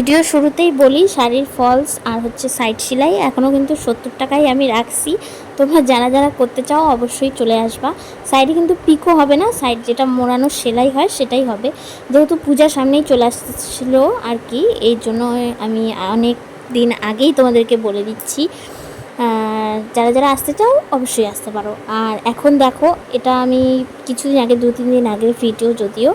Video শুরুতেই বলি শাড়ির ফলস আর হচ্ছে সাইড সেলাই এখনও কিন্তু 70 টাকায় আমি রাখছি। তোমরা যারা যারা করতে চাও অবশ্যই চলে আসবা। সাইডে কিন্তু পিকো হবে না, সাইড যেটা মোড়ানো সেলাই হয় সেটাই হবে। যেহেতু পূজার সামনেই চলে আসছিল আর কি, এই জন্য আমি অনেক দিন আগেই তোমাদেরকে বলে দিচ্ছি। যারা যারা আসতে চাও অবশ্যই আসতে পারো। আর এখন দেখো, এটা আমি কিছুদিন আগে 2-3 দিন আগের ভিডিও, যদিও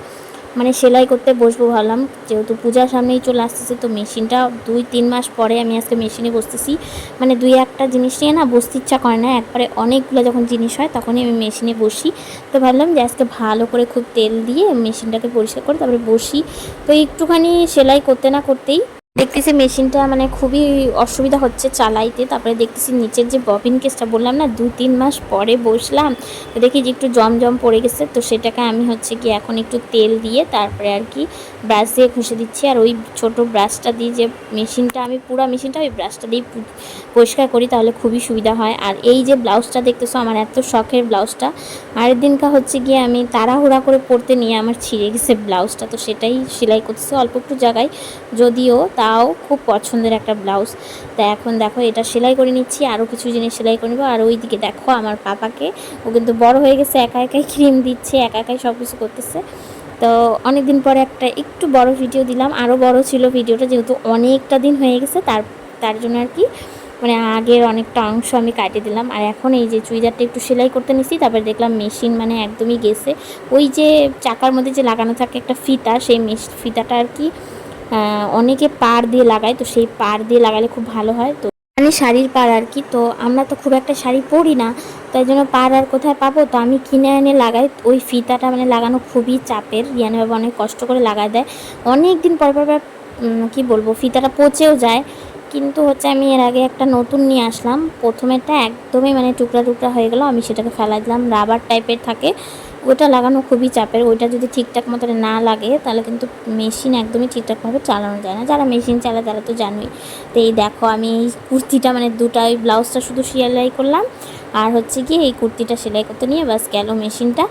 মানে সেলাই করতে বসবো ভাবলাম, যেহেতু পূজার সামনেই চলে আসতেছে তো মেশিনটা 2-3 মাস পরে আমি আজকে মেশিনে বসতেছি। মানে 2-1টা জিনিস নিয়ে না বসতে ইচ্ছা করে না, একবারে অনেকগুলো যখন জিনিস হয় তখনই আমি মেশিনে বসি। তো ভাবলাম যে আজকে ভালো করে খুব তেল দিয়ে মেশিনটাকে পরিষ্কার করে তারপরে বসি। তো একটুখানি সেলাই করতে না করতেই দেখতেছি মেশিনটা মানে খুবই অসুবিধা হচ্ছে চালাইতে। তারপরে দেখতেছি নিচের যে ববিন কেসটা বললাম না 2-3 মাস পরে বসলাম, তো দেখি যে একটু জম পড়ে গেছে। তো সেটাকে আমি হচ্ছে কি এখন একটু তেল দিয়ে তারপরে আর কি ব্রাশ দিয়ে ঘষে দিচ্ছি। আর ওই ছোট ব্রাশটা দিয়ে যে মেশিনটা, আমি পুরো মেশিনটা ওই ব্রাশটা দিয়ে পরিষ্কার করি, তাহলে খুবই সুবিধা হয়। আর এই যে ব্লাউজটা দেখতেছো, আমার এত শখের ব্লাউজটা, আগের দিনকা হচ্ছে গিয়ে আমি তাড়াহুড়া করে পরতে নিয়ে আমার ছিঁড়ে গেছে ব্লাউজটা, তো সেটাই সেলাই করতেছে অল্প একটু জায়গায়, যদিও তাও খুব পছন্দের একটা ব্লাউজ। তা এখন দেখো এটা সেলাই করে নিচ্ছি, আরও কিছু জিনিস সেলাই করে নেবো। আর ওইদিকে দেখো আমার পাপাকে, ও কিন্তু বড় হয়ে গেছে, একা একাই ক্রিম দিচ্ছে, একা একাই সব কিছু করতেছে। তো অনেক দিন পরে একটা একটু বড় ভিডিও দিলাম, আরও বড় ছিল ভিডিওটা যেহেতু অনেকটা দিন হয়ে গেছে, তার জন্য আর কি মানে আগের অনেকটা অংশ আমি কাটিয়ে দিলাম। আর এখন এই যে চুড়িদারটা একটু সেলাই করতে নিচ্ছি, তারপরে দেখলাম মেশিন মানে একদমই গেছে। ওই যে চাকার মধ্যে যে লাগানো থাকে একটা ফিতা, সেই ফিতাটা আর কি অনেকে পাড় দিয়ে লাগায়, তো সেই পাড় দিয়ে লাগালে খুব ভালো হয়। তো মানে শাড়ির পাড় আর কি, তো আমরা তো খুব একটা শাড়ি পরি না, তাই জন্য পাড় আর কোথায় পাবো, তো আমি কিনে এনে লাগাই। ওই ফিতাটা মানে লাগানো খুবই চাপের, রিয়ানা বাবা অনেক কষ্ট করে লাগায় দেয়। অনেক দিন পর কী বলবো, ফিতাটা পচেও যায়। কিন্তু হচ্ছে আমি এর আগে একটা নতুন নিয়ে আসলাম, প্রথমেরটা একদমই মানে টুকরা টুকরা হয়ে গেল, আমি সেটাকে ফেলাই দিলাম। রাবার টাইপের থাকে, ওটা লাগানো খুবই চাপের, ওইটা যদি ঠিকঠাক মতো না লাগে তাহলে কিন্তু মেশিন একদমই ঠিকঠাকভাবে চালানো যায় না। যারা মেশিন চালায় তারা তো জানোই। তো এই দেখো আমি এই কুর্তিটা মানে দুটা, ওই ব্লাউজটা শুধু সেলাই করলাম, আর হচ্ছে কি এই কুর্তিটা সেলাই করতে নিয়ে বাস গেল মেশিনটা।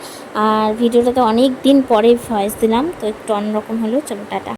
আর ভিডিওটাতে অনেক দিন পরে ভয়েস দিলাম, তো একটু অন্যরকম হলো। চলো টাটা।